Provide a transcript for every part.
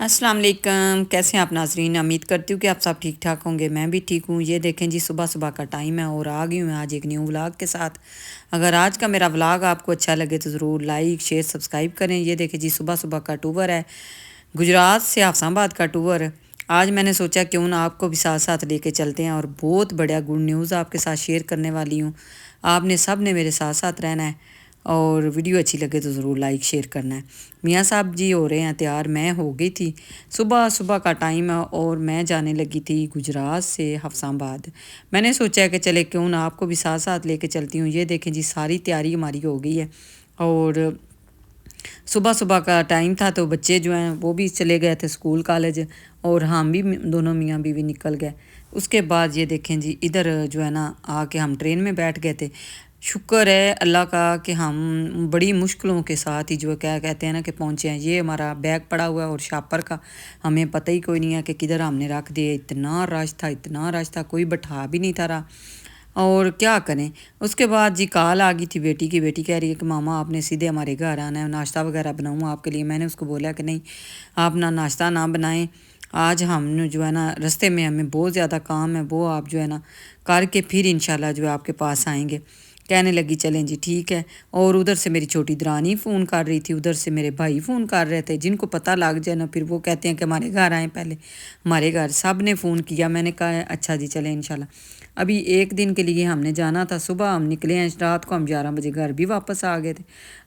अस्सलाम वालेकुम। कैसे हैं आप नाजरीन? उम्मीद करती हूँ कि आप सब ठीक ठाक होंगे। मैं भी ठीक हूँ। ये देखें जी, सुबह सुबह का टाइम है और आ गई हूँ मैं आज एक न्यू व्लॉग के साथ। अगर आज का मेरा व्लॉग आपको अच्छा लगे तो ज़रूर लाइक शेयर सब्सक्राइब करें। ये देखें जी, सुबह सुबह का टूर है, गुजरात से हाफसाबाद का टूर। आज मैंने सोचा क्यों ना आपको भी साथ साथ लेके चलते हैं और बहुत बढ़िया गुड न्यूज़ आपके साथ शेयर करने वाली हूँ। आपने सब ने मेरे साथ साथ रहना है और वीडियो अच्छी लगे तो ज़रूर लाइक शेयर करना है। मियाँ साहब जी हो रहे हैं तैयार, मैं हो गई थी। सुबह सुबह का टाइम है और मैं जाने लगी थी गुजरात से हाफसाबाद। मैंने सोचा कि चले क्यों ना आपको भी साथ साथ लेके चलती हूँ। ये देखें जी, सारी तैयारी हमारी हो गई है और सुबह सुबह का टाइम था तो बच्चे जो हैं वो भी चले गए थे स्कूल कॉलेज और हम भी दोनों मियाँ बीवी निकल गए। उसके बाद ये देखें जी, इधर जो है ना आके हम ट्रेन में बैठ गए थे। शुक्र है अल्लाह का कि हम बड़ी मुश्किलों के साथ ही जो क्या कहते हैं ना कि पहुँचे हैं। ये हमारा बैग पड़ा हुआ है और शापर का हमें पता ही कोई नहीं है कि किधर हमने रख दिए। इतना रश था, इतना रश था, कोई बैठा भी नहीं था रहा। और क्या करें। उसके बाद जी कॉल आ गई थी बेटी की। बेटी कह रही है कि मामा आपने सीधे हमारे घर आना है, नाश्ता वगैरह बनाऊँ आपके लिए। मैंने उसको बोला कि नहीं, आप ना नाश्ता ना बनाएं, आज हम जो है ना रास्ते में हमें बहुत ज़्यादा काम है, वो आप जो है ना करके फिर इंशाल्लाह जो है आपके पास आएंगे। कहने लगी चलें जी ठीक है। और उधर से मेरी छोटी दरानी फ़ोन कर रही थी, उधर से मेरे भाई फ़ोन कर रहे थे। जिनको पता लग जाए ना फिर वो कहते हैं कि हमारे घर आएँ पहले। हमारे घर सब ने फ़ोन किया। मैंने कहा अच्छा जी चलें इंशाल्लाह। अभी एक दिन के लिए हमने जाना था। सुबह हम निकले हैं, रात को हम 11 बजे घर भी वापस आ गए थे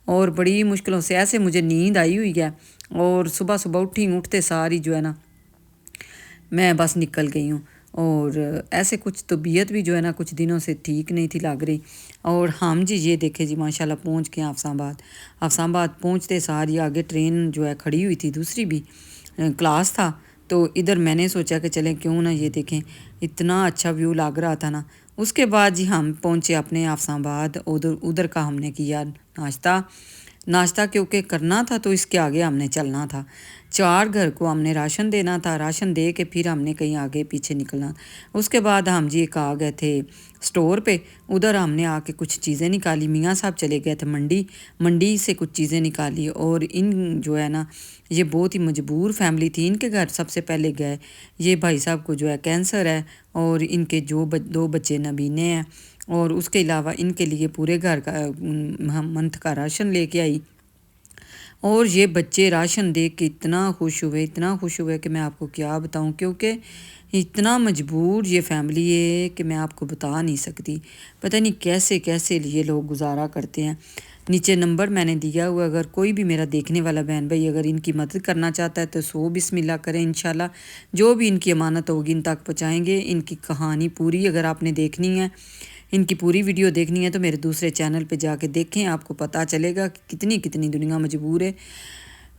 और बड़ी मुश्किलों से ऐसे मुझे नींद आई हुई है। और सुबह सुबह उठते सारी जो है ना मैं बस निकल गई हूँ। और ऐसे कुछ तबीयत भी जो है ना कुछ दिनों से ठीक नहीं थी लग रही। और हम जी ये देखे जी माशाल्लाह पहुँच गए हाफसाबाद। हाफसाबाद पहुँचते सारी आगे ट्रेन जो है खड़ी हुई थी, दूसरी भी क्लास था। तो इधर मैंने सोचा कि चलें क्यों ना ये देखें, इतना अच्छा व्यू लग रहा था ना। उसके बाद जी हम पहुँचे अपने हाफसाबाद। उधर उधर का हमने किया नाश्ता। नाश्ता क्योंकि करना था तो इसके आगे हमने चलना था। 4 घर को हमने राशन देना था, राशन दे के फिर हमने कहीं आगे पीछे निकलना। उसके बाद हम जी एक आ गए थे स्टोर पे। उधर हमने आके कुछ चीज़ें निकाली। मियाँ साहब चले गए थे मंडी, मंडी से कुछ चीज़ें निकाली। और इन जो है ना ये बहुत ही मजबूर फैमिली थी। इनके घर सबसे पहले गए। ये भाई साहब को जो है कैंसर है और इनके जो 2 बच्चे नबीने हैं। और उसके अलावा इनके लिए पूरे घर का मंथ का राशन लेके आई। और ये बच्चे राशन देख के इतना खुश हुए, इतना खुश हुए कि मैं आपको क्या बताऊं। क्योंकि इतना मजबूर ये फैमिली है कि मैं आपको बता नहीं सकती। पता नहीं कैसे कैसे ये लोग गुजारा करते हैं। नीचे नंबर मैंने दिया हुआ, अगर कोई भी मेरा देखने वाला बहन भाई अगर इनकी मदद करना चाहता है तो 100 बिस्मिल्लाह करें। इंशाल्लाह जो भी इनकी अमानत होगी इन तक पहुँचाएँगे। इनकी कहानी पूरी अगर आपने देखनी है, इनकी पूरी वीडियो देखनी है तो मेरे दूसरे चैनल पे जाके देखें, आपको पता चलेगा कि कितनी कितनी दुनिया मजबूर है।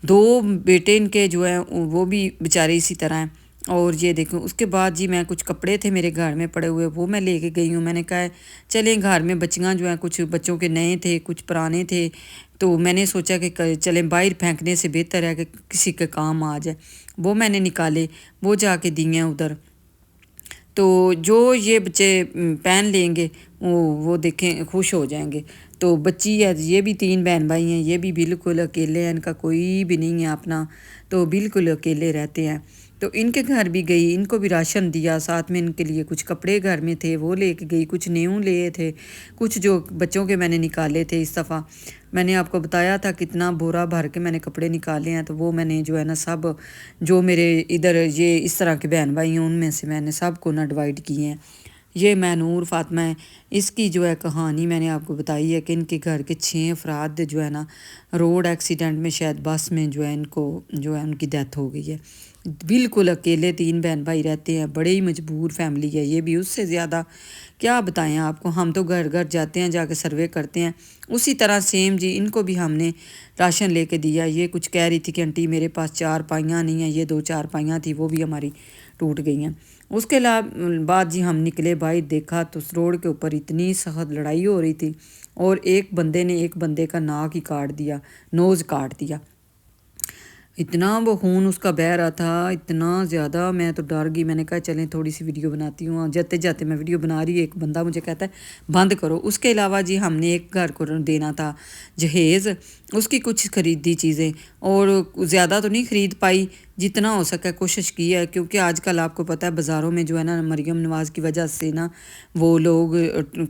2 बेटे इनके जो हैं वो भी बेचारे इसी तरह हैं। और ये देखो उसके बाद जी मैं कुछ कपड़े थे मेरे घर में पड़े हुए वो मैं लेके गई हूँ। मैंने कहा चलें, घर में बच्चियाँ जो हैं कुछ बच्चों के नए थे कुछ पुराने थे, तो मैंने सोचा कि चलें बाहर फेंकने से बेहतर है कि किसी के काम आ जाए। वो मैंने निकाले, वो जाके दिए हैं उधर। तो जो ये बच्चे पहन लेंगे वो देखें खुश हो जाएंगे। तो बच्ची है, ये भी 3 बहन भाई हैं, ये भी बिल्कुल अकेले हैं, इनका कोई भी नहीं है अपना, तो बिल्कुल अकेले रहते हैं। तो इनके घर भी गई, इनको भी राशन दिया, साथ में इनके लिए कुछ कपड़े घर में थे वो लेके गई, कुछ न्यू लिए थे, कुछ जो बच्चों के मैंने निकाले थे। इस दफ़ा मैंने आपको बताया था कितना बोरा भर के मैंने कपड़े निकाले हैं, तो वो मैंने जो है ना सब जो मेरे इधर ये इस तरह के बहन भाई हैं उनमें से मैंने सब को ना डिवाइड किए हैं। ये मैं नूर फातिमा है। इसकी जो है कहानी मैंने आपको बताई है कि इनके घर के 6 अफराद जो है ना रोड एक्सीडेंट में शायद बस में जो है इनको जो है उनकी डेथ हो गई है। बिल्कुल अकेले 3 बहन भाई रहते हैं, बड़े ही मजबूर फैमिली है ये भी उससे ज़्यादा। क्या बताएं आपको, हम तो घर घर जाते हैं जाके सर्वे करते हैं, उसी तरह सेम जी इनको भी हमने राशन लेके दिया। ये कुछ कह रही थी कि आंटी मेरे पास 4 पाइयाँ नहीं हैं, ये 2 4 पाइयाँ थी वो भी हमारी टूट गई हैं। उसके बाद जी हम निकले बाहर, देखा तो उस रोड के ऊपर इतनी सख्त लड़ाई हो रही थी और एक बंदे ने एक बंदे का नाक ही काट दिया, नोज़ काट दिया। اتنا وہ خون اس کا بہہ رہا تھا، اتنا زیادہ، میں تو ڈر گئی۔ میں نے کہا چلیں تھوڑی سی ویڈیو بناتی ہوں، جاتے جاتے میں ویڈیو بنا رہی، ایک بندہ مجھے کہتا ہے بند کرو۔ اس کے علاوہ جی ہم نے ایک گھر کو دینا تھا جہیز، اس کی کچھ خریدی چیزیں، اور زیادہ تو نہیں خرید پائی، جتنا ہو سکے کوشش کی ہے، کیونکہ آج کل آپ کو پتہ ہے بازاروں میں جو ہے نا مریم نواز کی وجہ سے نا وہ لوگ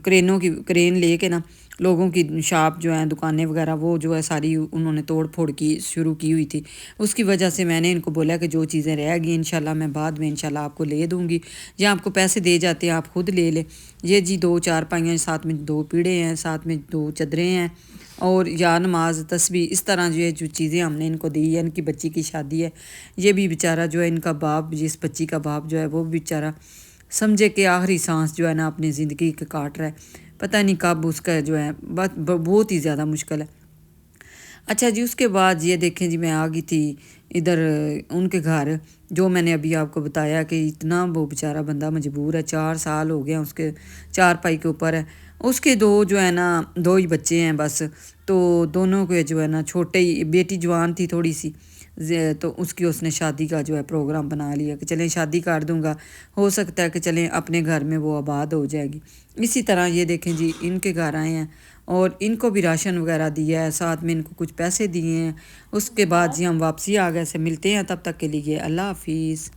کرین لے کے نا لوگوں کی شاپ جو ہیں دکانیں وغیرہ وہ جو ہے ساری انہوں نے توڑ پھوڑ کی شروع کی ہوئی تھی۔ اس کی وجہ سے میں نے ان کو بولا کہ جو چیزیں رہ گئی انشاءاللہ میں بعد میں انشاءاللہ آپ کو لے دوں گی، یا آپ کو پیسے دے جاتے ہیں آپ خود لے لیں۔ یہ جی 2 چارپائیاں، ساتھ میں 2 پیڑے ہیں، ساتھ میں 2 چادریں ہیں، اور یا نماز تسبیح، اس طرح جو ہے جو چیزیں ہم نے ان کو دی ہے۔ ان کی بچی کی شادی ہے، یہ بھی بیچارہ جو ہے ان کا باپ، جس بچی کا باپ جو ہے وہ بیچارہ سمجھے کہ آخری سانس جو ہے نا اپنی زندگی کے کاٹ رہا ہے، پتہ نہیں کب اس کا جو ہے بہت ہی زیادہ مشکل ہے۔ اچھا جی، اس کے بعد یہ دیکھیں جی میں آ گئی تھی ادھر ان کے گھر، جو میں نے ابھی آپ کو بتایا کہ اتنا وہ بیچارہ بندہ مجبور ہے، 4 سال ہو گیا اس کے، 4 پائی کے اوپر ہے۔ اس کے 2 جو ہے نا 2 ہی بچے ہیں بس، تو دونوں کے جو ہے نا چھوٹے ہی، بیٹی جوان تھی تھوڑی سی، تو اس نے شادی کا جو ہے پروگرام بنا لیا کہ چلیں شادی کر دوں گا، ہو سکتا ہے کہ چلیں اپنے گھر میں وہ آباد ہو جائے گی۔ اسی طرح یہ دیکھیں جی ان کے گھر آئے ہیں، اور ان کو بھی راشن وغیرہ دیا ہے، ساتھ میں ان کو کچھ پیسے دیے ہیں۔ اس کے بعد جی ہم واپسی آ گئے، سے ملتے ہیں، تب تک کے لیے اللہ حافظ۔